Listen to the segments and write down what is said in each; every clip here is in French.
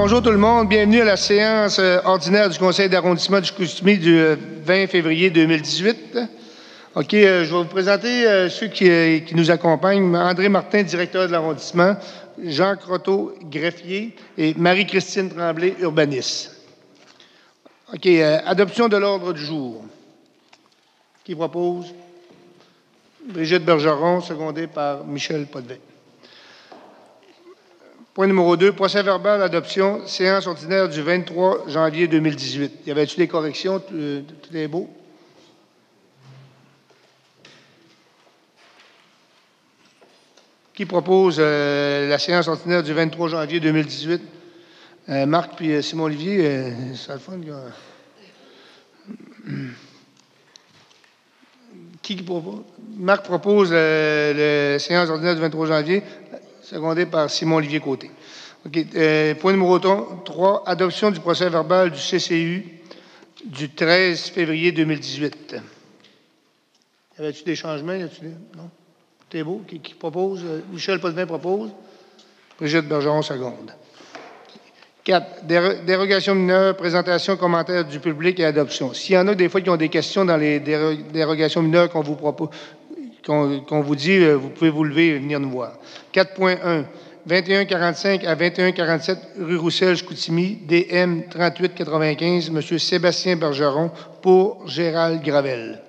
Bonjour tout le monde, bienvenue à la séance ordinaire du Conseil d'arrondissement du Chicoutimi du 20 février 2018. OK, je vais vous présenter ceux qui nous accompagnent. André Martin, directeur de l'arrondissement, Jean Croteau, greffier, et Marie-Christine Tremblay, urbaniste. OK, adoption de l'ordre du jour. Qui propose? Brigitte Bergeron, secondée par Michel Potvin. Point numéro 2, procès-verbal d'adoption, séance ordinaire du 23 janvier 2018. Y avait-tu des corrections? Tout est beau? Qui propose la séance ordinaire du 23 janvier 2018? Marc puis Simon-Olivier, c'est le fun. Qui propose? Marc propose la séance ordinaire du 23 janvier, secondé par Simon-Olivier Côté. OK. Point numéro 3, adoption du procès-verbal du CCU du 13 février 2018. Y avait-tu des changements? Non? Tout est beau. Qui propose? Michel Potvin propose. Brigitte Bergeron, seconde. 4. Dérogation mineure, présentation, commentaire du public et adoption. S'il y en a des fois qui ont des questions dans les dérogations mineures qu'on vous propose, qu'on vous dit, vous pouvez vous lever et venir nous voir. 4.1. 2145 à 2147 rue Roussel-Chicoutimi, DM 3895, M. Sébastien Bergeron, pour Gérald Gravel.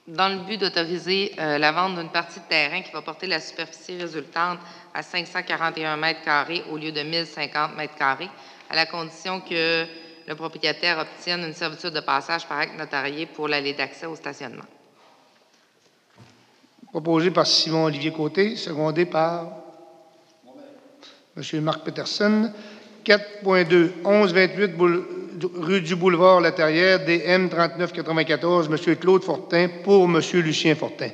Dans le but d'autoriser la vente d'une partie de terrain qui va porter la superficie résultante à 541 mètres carrés au lieu de 1050 mètres carrés, à la condition que le propriétaire obtienne une servitude de passage par acte notarié pour l'allée d'accès au stationnement. Proposé par Simon-Olivier Côté, secondé par M. Marc Peterson. 4.2, 1128 rue du Boulevard La Terrière, DM 3994, M. Claude Fortin, pour M. Lucien Fortin.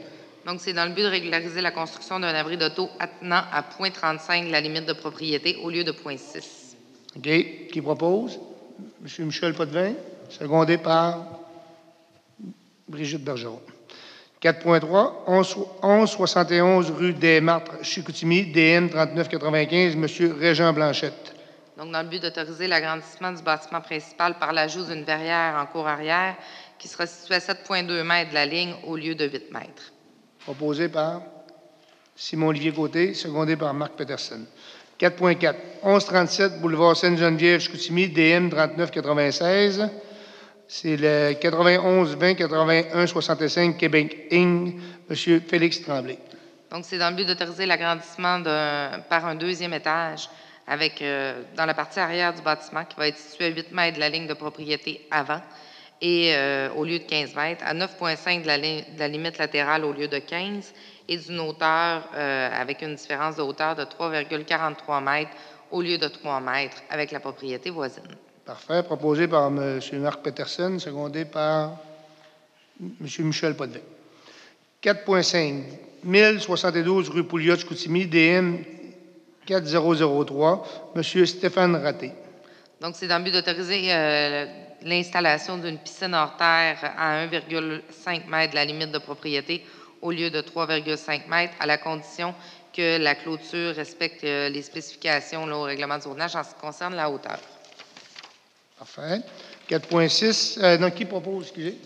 Donc, c'est dans le but de régulariser la construction d'un abri d'auto attenant à 0.35 de la limite de propriété au lieu de 0.6. OK. Qui propose? M. Michel Potvin, secondé par Brigitte Bergeron. 4.3, 1171 rue des Martres, Chicoutimi, DM 3995, M. Régent Blanchette. Donc, dans le but d'autoriser l'agrandissement du bâtiment principal par l'ajout d'une verrière en cour arrière qui sera située à 7,2 mètres de la ligne au lieu de 8 mètres. Proposé par Simon-Olivier Côté, secondé par Marc Peterson. 4.4, 1137 boulevard Sainte-Geneviève, Chicoutimi, DM 3996. C'est le 91-20-81-65 Québec Inc., M. Félix Tremblay. Donc, c'est dans le but d'autoriser l'agrandissement par un deuxième étage avec, dans la partie arrière du bâtiment qui va être situé à 8 mètres de la ligne de propriété avant et au lieu de 15 mètres, à 9,5 de la limite latérale au lieu de 15 et d'une hauteur avec une différence de hauteur de 3,43 mètres au lieu de 3 mètres avec la propriété voisine. Parfait. Proposé par M. Marc Peterson, secondé par M. Michel Potvin. 4.5, 1072 rue Pouliot-Chicoutimi, DM 4003, M. Stéphane Raté. Donc, c'est dans le but d'autoriser l'installation d'une piscine hors terre à 1,5 mètre de la limite de propriété au lieu de 3,5 mètres, à la condition que la clôture respecte les spécifications au règlement du zonage en ce qui concerne la hauteur. Parfait. 4.6, qui propose, excusez?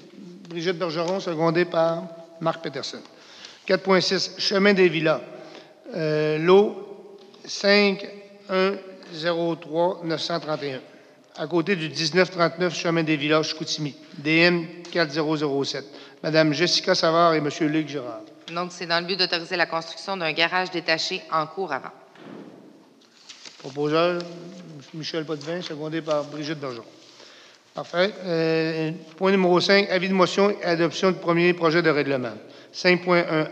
Brigitte Bergeron, secondée par Marc Peterson. 4.6, chemin des Villas. Lot 5103 931. À côté du 1939 chemin des Villas, Chicoutimi. DM 4007. Madame Jessica Savard et M. Luc Girard. Donc, c'est dans le but d'autoriser la construction d'un garage détaché en cour avant. Proposeur, M. Michel Potvin, secondé par Brigitte Bergeron. Parfait. Point numéro 5, avis de motion et adoption du premier projet de règlement. 5.1,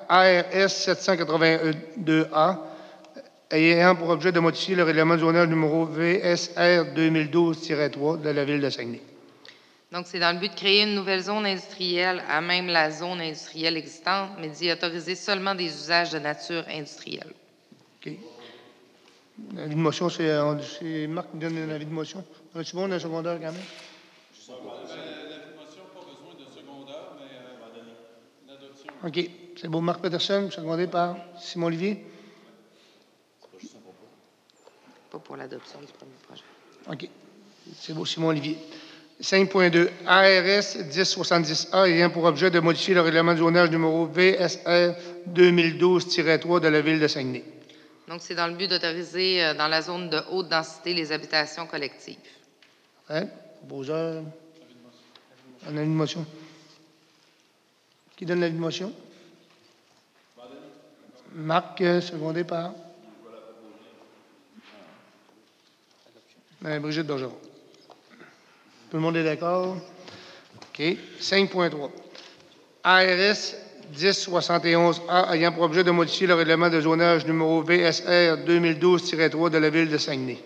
ARS 782A, ayant pour objet de modifier le règlement du zonage numéro VSR 2012-3 de la Ville de Saguenay. Donc, c'est dans le but de créer une nouvelle zone industrielle à même la zone industrielle existante, mais d'y autoriser seulement des usages de nature industrielle. OK. L'avis de motion, c'est Marc qui donne un avis de motion. C'est bon, un secondaire quand même? L'avis de motion, pas besoin de secondaire, mais l'adoption. OK. C'est beau. Marc Peterson, secondé par Simon-Olivier. pour l'adoption du premier projet. OK. C'est beau, Simon Olivier. 5.2. ARS 1070A ayant pour objet de modifier le règlement de zonage numéro VSR 2012-3 de la Ville de Saguenay. Donc, c'est dans le but d'autoriser dans la zone de haute densité les habitations collectives. Hein? Proposeur. On a une motion. Qui donne l'avis de motion? Marc, secondé par? Brigitte Bergeron. Tout le monde est d'accord? OK. 5.3. ARS 1071A ayant pour objet de modifier le règlement de zonage numéro VSR 2012-3 de la Ville de Saguenay.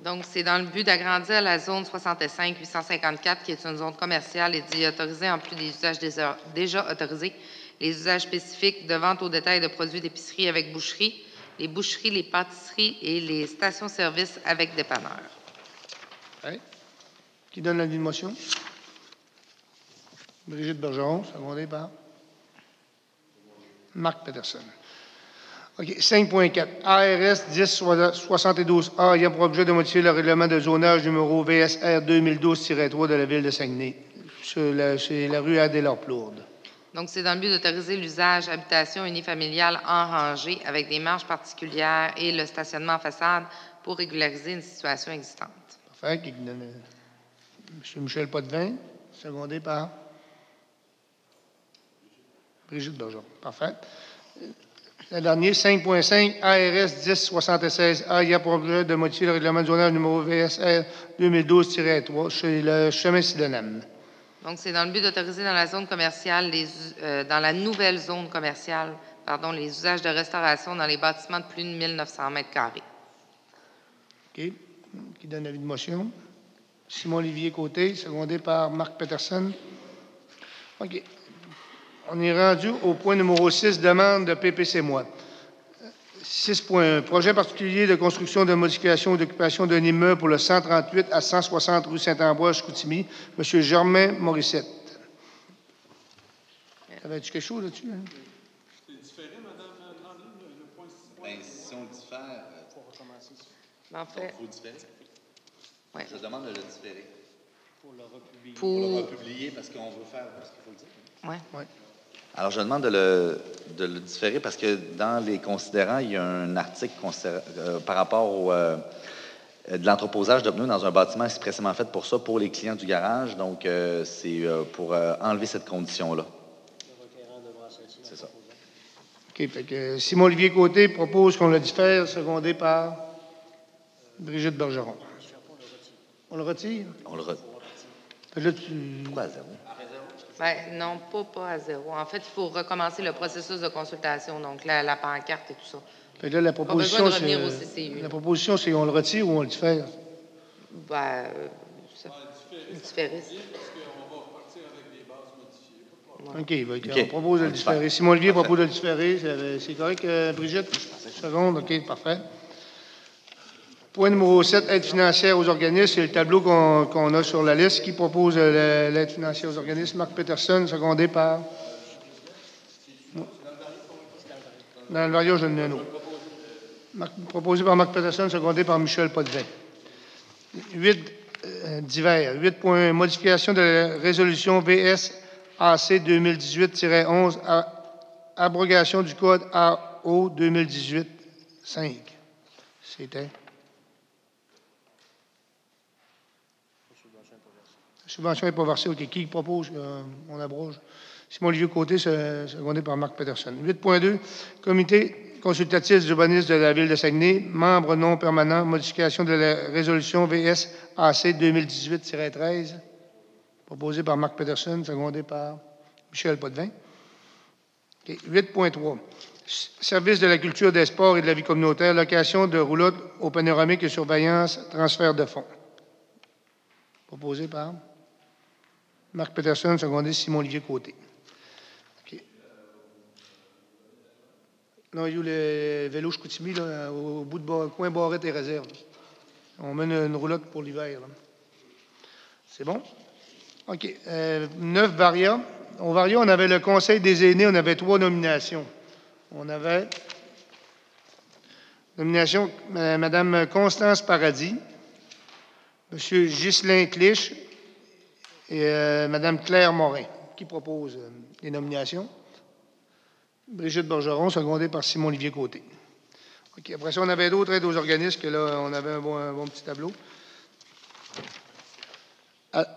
Donc, c'est dans le but d'agrandir la zone 65-854, qui est une zone commerciale, et d'y autoriser, en plus des usages déjà autorisés, les usages spécifiques de vente au détail de produits d'épicerie avec boucherie, les boucheries, les pâtisseries et les stations-service avec dépanneurs. Okay. Qui donne l'avis de motion? Brigitte Bergeron, secondée par Marc Peterson. OK. 5.4. ARS 1072A ayant pour objet de modifier le règlement de zonage numéro VSR 2012-3 de la Ville de Saguenay. C'est la rue Adélard-Plourde. Donc, c'est dans le but d'autoriser l'usage habitation unifamiliale en rangée avec des marges particulières et le stationnement en façade pour régulariser une situation existante. Parfait. Qui donne, M. Michel Potvin, secondé par Brigitte Bergeron. Parfait. Le dernier, 5.5, ARS 1076A, ayant pour objet de modifier le règlement de zonage numéro VSR 2012-3 chez le chemin Sydenham. Donc, c'est dans le but d'autoriser dans la zone commerciale, dans la nouvelle zone commerciale, les usages de restauration dans les bâtiments de plus de 1900 mètres carrés. OK. Qui donne l'avis de motion? Simon-Olivier Côté, secondé par Marc Peterson. OK. On est rendu au point numéro 6, demande de PPC-Moi. 6.1. Projet particulier de construction, de modification ou d'occupation d'un immeuble pour le 138 à 160 rue Saint-Ambroise, Chicoutimi. M. Germain Morissette. Avais-tu quelque chose là-dessus? Hein? C'est différé, Mme Landry, le point 6. Bien, si on diffère, Il faut différer. Ouais. Je demande de le différer. Pour Pour le republier, parce qu'on veut faire ce qu'il faut le dire. Oui. Oui. Alors, je demande de le différer parce que dans les considérants, il y a un article par rapport au, de l'entreposage de pneus dans un bâtiment expressément fait pour ça, pour les clients du garage. Donc, c'est pour enlever cette condition-là. C'est ça. OK. Fait que Simon-Olivier Côté propose qu'on le diffère, secondé par Brigitte Bergeron. On le retire? On le retire. Là, tu... Pourquoi à 0? Ben, non, pas à 0. En fait, il faut recommencer le processus de consultation, donc la pancarte et tout ça. Fait que là, la proposition, Pas besoin de revenir au CCU. La proposition, c'est on le retire ou on le diffère? Ben, différer. Parce qu'on va repartir avec des bases modifiées. OK. On propose de le différer. Simon-Olivier propose de le différer. C'est correct, Brigitte? Seconde, OK, parfait. Point numéro 7, aide financière aux organismes. C'est le tableau qu'on a sur la liste. Qui propose l'aide financière aux organismes? Marc Peterson, secondé par... Dans le Vario, je ne proposé par Marc Peterson, secondé par Michel Potvin. 8, divers. 8. Modification de la résolution VSAC 2018-11, abrogation du code AO 2018-5. C'était... Subvention n'est pas versée. OK. Qui propose? On abroge. Simon-Olivier Côté, secondé par Marc Peterson. 8.2. Comité consultatif d'urbanisme de la Ville de Saguenay. Membre non permanent. Modification de la résolution VSAC 2018-13. Proposé par Marc Peterson, secondé par Michel Potvin. Okay. 8.3. Service de la culture, des sports et de la vie communautaire. Location de roulotte au panoramique et surveillance. Transfert de fonds. Proposé par Marc Peterson, secondé Simon-Olivier Côté. OK. Non, il y a eu le vélo Chicoutimi, là, au bout de coin Barrette et Réserve. On mène une roulotte pour l'hiver. C'est bon? OK. 9, Varia. Au Varia, on avait le Conseil des aînés, on avait 3 nominations. On avait Nomination, Mme Constance Paradis, M. Ghislain Clich et Mme Claire Morin. Qui propose les nominations? Brigitte Bergeron, secondée par Simon-Olivier Côté. OK. Après ça, on avait d'autres aides aux organismes, que là, on avait un bon petit tableau.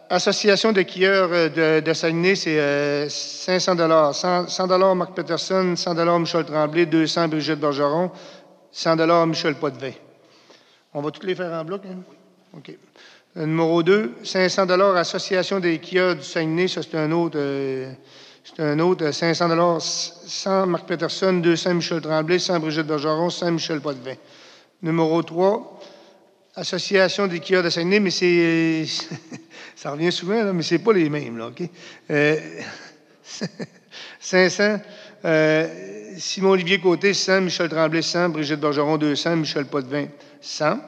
Association de skieurs de Saguenay, c'est 500 $. 100 Marc Peterson, 100 Michel Tremblay, 200 Brigitte Bergeron, 100 Michel Potvin. On va tous les faire en bloc, hein? OK. Numéro 2, 500 Association des skieurs du Saguenay, ça c'est un autre 500 100 Marc Peterson, 200 Michel Tremblay, 100 Brigitte Bergeron, 100 Michel Potvin. Numéro 3, Association des skieurs de Saguenay, mais c'est. Ça revient souvent, là, mais ce n'est pas les mêmes, là, OK? 500, Simon-Olivier Côté, 100, Michel Tremblay, 100, Brigitte Bergeron, 200, Michel Potvin, 100.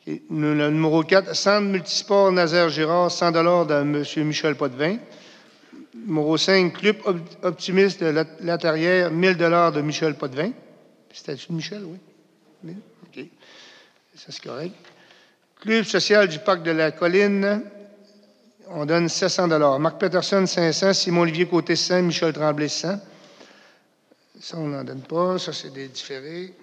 Okay. Le numéro 4, Centre multisport Nazaire Girard, 100 de M. Michel Potvin. Numéro 5, Club optimiste de la Terrière, 1000 de Michel Potvin. C'était-tu de Michel, oui? OK. Ça, c'est correct. Club social du Parc de la Colline, on donne 700 Marc Peterson, 500. Simon-Olivier Côté, 100. Michel Tremblay, 100. Ça, on n'en donne pas. Ça, c'est des différés.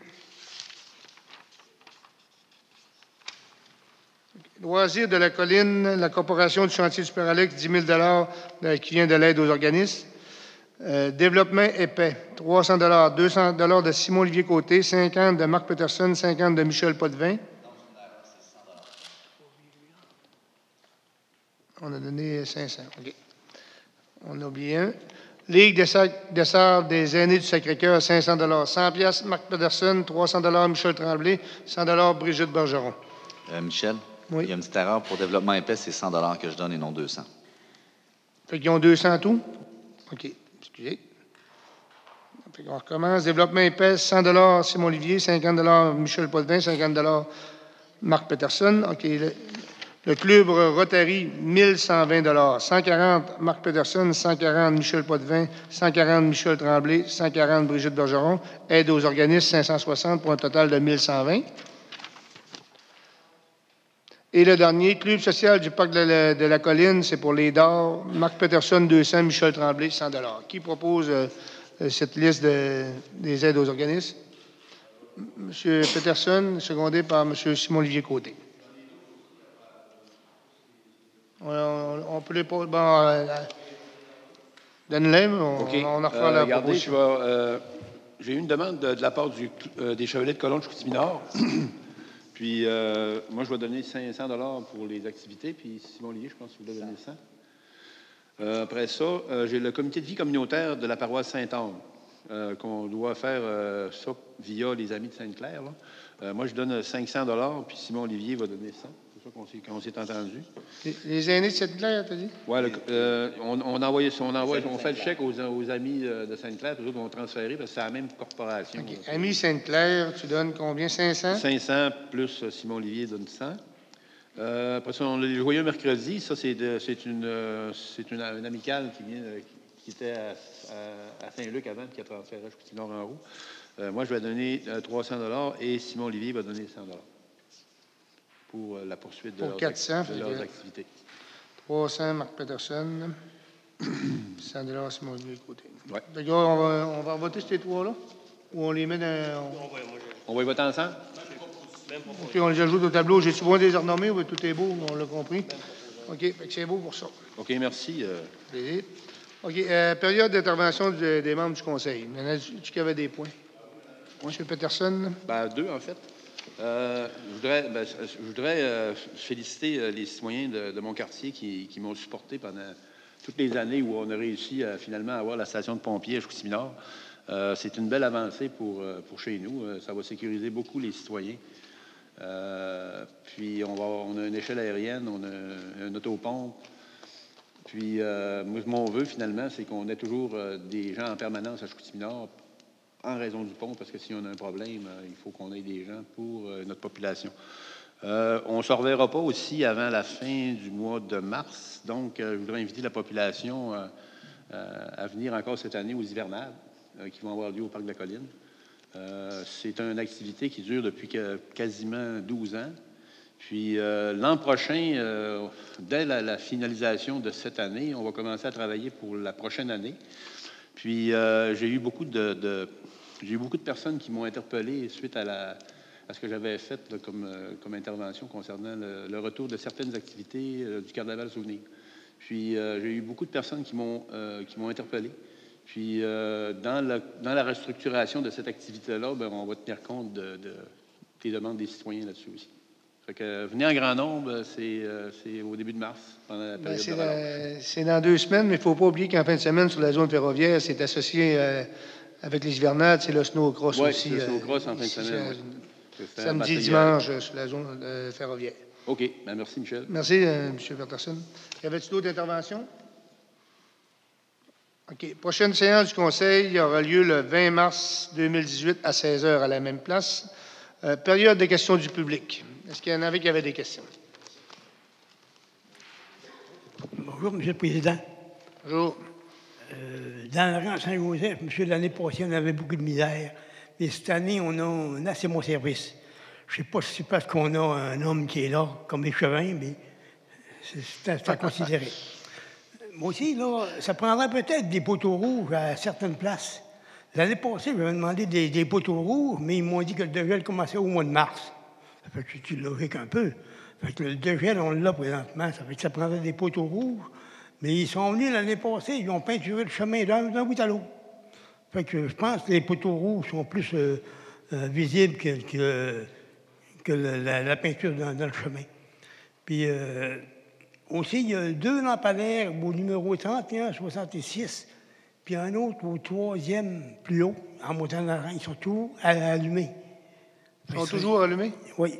Loisirs de la Colline, la Corporation du Chantier du Père-Alex, 10 000 qui vient de l'aide aux organismes. Développement épais, 300 200 de Simon-Olivier Côté, 50 de Marc Peterson, 50 de Michel Potvin. On a donné 500. OK. On a oublié un. Ligue des Sœurs des aînés du Sacré-Cœur, 500 100 pièces Marc Peterson, 300 Michel Tremblay, 100 Brigitte Bergeron. Michel, oui. Il y a une petite erreur. Pour développement épais, c'est 100 que je donne et non 200. Fait qu'ils ont 200 tout? OK. Excusez. Fait qu'on recommence. Développement épais, 100 Simon-Olivier, 50 Michel Potvin, 50 Marc Peterson. OK. Le club Rotary, 1120 140 Marc Peterson, 140 Michel Potvin, 140 Michel Tremblay, 140 Brigitte Bergeron. Aide aux organismes, 560 pour un total de 1120. Et le dernier, Club social du Parc de la Colline, c'est pour les dards. Marc Peterson, 200, Michel Tremblay, 100 Qui propose cette liste des aides aux organismes? M. Peterson, secondé par M. Simon-Olivier Côté. On peut les poser. Bon, donne-les, OK. on en refera la regardez, proposition. J'ai eu une demande de la part des Chevalets de Colombe Chicoutimi-Nord. Puis, moi, je vais donner 500 pour les activités. Puis, Simon Olivier, je pense que vous devez donner 100. Après ça, j'ai le comité de vie communautaire de la paroisse Saint-Anne, qu'on doit faire ça via les Amis de Sainte-Claire. Moi, je donne 500 puis Simon Olivier va donner 100. C'est ça qu'on s'est entendu. Les aînés de Sainte-Claire, t'as dit? Oui, on fait le chèque aux Amis de Sainte-Claire, puis eux autres vont transférer parce que c'est la même corporation. OK. Amis Sainte-Claire, tu donnes combien? 500? 500 plus Simon Olivier donne 100. Après ça, on a les Joyeux Mercredi. Ça, c'est une amicale qui était à Saint-Luc avant, qui a transféré à Chicoutimi-Nord en haut. Moi, je vais donner 300 et Simon Olivier va donner 100 pour la poursuite de leurs activités. 300 Marc Peterson, 100 Simon Olivier Côté. Ouais. D'accord, on va voter ces trois-là? Ou on les met dans... On va y voter ensemble? OK, on les ajoute au tableau. J'ai souvent des renommés, tout est beau, on l'a compris. OK, fait que c'est beau pour ça. OK, merci. OK, période d'intervention des membres du conseil. Maintenant, tu avais des points. M. Peterson? Ben, 2, en fait. Je voudrais féliciter les citoyens de mon quartier qui m'ont supporté pendant toutes les années où on a réussi à finalement avoir la station de pompiers à Chicoutimi-Nord. C'est une belle avancée pour chez nous. Ça va sécuriser beaucoup les citoyens. Puis, on a une échelle aérienne, on a un autopompe. Puis, moi, mon vœu, finalement, c'est qu'on ait toujours des gens en permanence à Chicoutimi-Nord en raison du pont, parce que si on a un problème, il faut qu'on ait des gens pour notre population. On ne se reverra pas aussi avant la fin du mois de mars. Donc, je voudrais inviter la population à venir encore cette année aux hivernales qui vont avoir lieu au Parc de la Colline. C'est une activité qui dure depuis quasiment 12 ans. Puis l'an prochain, dès la finalisation de cette année, on va commencer à travailler pour la prochaine année. Puis j'ai eu beaucoup de personnes qui m'ont interpellé suite à ce que j'avais fait là, comme intervention concernant le retour de certaines activités du Carnaval Souvenir. Puis j'ai eu beaucoup de personnes qui m'ont interpellé. Puis dans la restructuration de cette activité-là, ben, on va tenir compte des demandes des citoyens là-dessus aussi. Fait que venez en grand nombre, c'est au début de mars, pendant la période de relâche. C'est dans 2 semaines, mais il ne faut pas oublier qu'en fin de semaine, sur la zone ferroviaire, c'est associé avec les hivernades, c'est le snowcross aussi. Oui, le snowcross en fin de semaine. Samedi, dimanche, sur la zone ferroviaire. OK. Ben, merci, Michel. Merci, M. Peterson. Y avait-il d'autres interventions? OK. Prochaine séance du Conseil aura lieu le 20 mars 2018 à 16 h à la même place. Période de questions du public. Est-ce qu'il y en avait qui avaient des questions? Bonjour, M. le Président. Bonjour. Dans le rang Saint-Joseph, monsieur, l'année passée, on avait beaucoup de misère. Mais cette année, on a assez bon service. Je ne sais pas si c'est parce qu'on a un homme qui est là, comme échevin, mais c'est à considérer. Moi aussi, là, ça prendrait peut-être des poteaux rouges à certaines places. L'année passée, j'avais demandé des poteaux rouges, mais ils m'ont dit que le dégel commençait au mois de mars. Ça fait que c'est logique un peu. Ça fait que le dégel, on l'a présentement. Ça fait que ça prendrait des poteaux rouges. Mais ils sont venus l'année passée, ils ont peinturé le chemin d'un bout à l'autre. Fait que je pense que les poteaux rouges sont plus visibles que la peinture dans le chemin. Puis aussi, il y a 2 lampadaires au numéro 3166, puis un autre au 3e plus haut, en montant dans le rang. Ils sont tous allumés. Ils sont toujours allumés? Oui.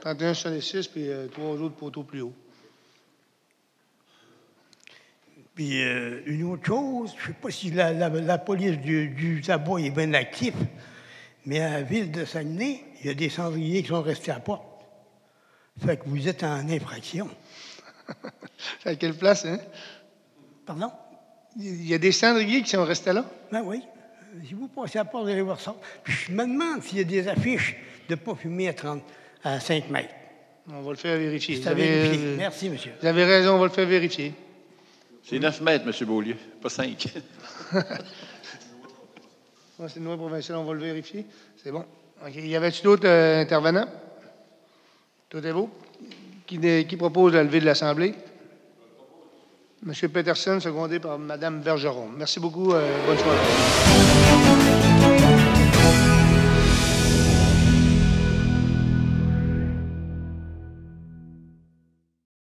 3166, puis 3 autres poteaux plus haut. Puis une autre chose, je ne sais pas si la police du tabac est bien active, mais à la ville de Saguenay, il y a des cendriers qui sont restés à la porte. Fait que vous êtes en infraction. C'est à quelle place, hein? Pardon? Il y a des cendriers qui sont restés là? Ben oui. Si vous passez à la porte, vous allez voir ça. Puis je me demande s'il y a des affiches de ne pas fumer à 5 mètres. On va le faire vérifier. C'est à vérifier. Merci, monsieur. Vous avez raison, on va le faire vérifier. C'est 9 mètres, M. Beaulieu, pas 5. C'est une loi provinciale, on va le vérifier. C'est bon. OK. Y avait-il d'autres intervenants? Tout est beau. Qui propose la levée de l'Assemblée? M. Peterson, secondé par Mme Bergeron. Merci beaucoup. Bonne soirée.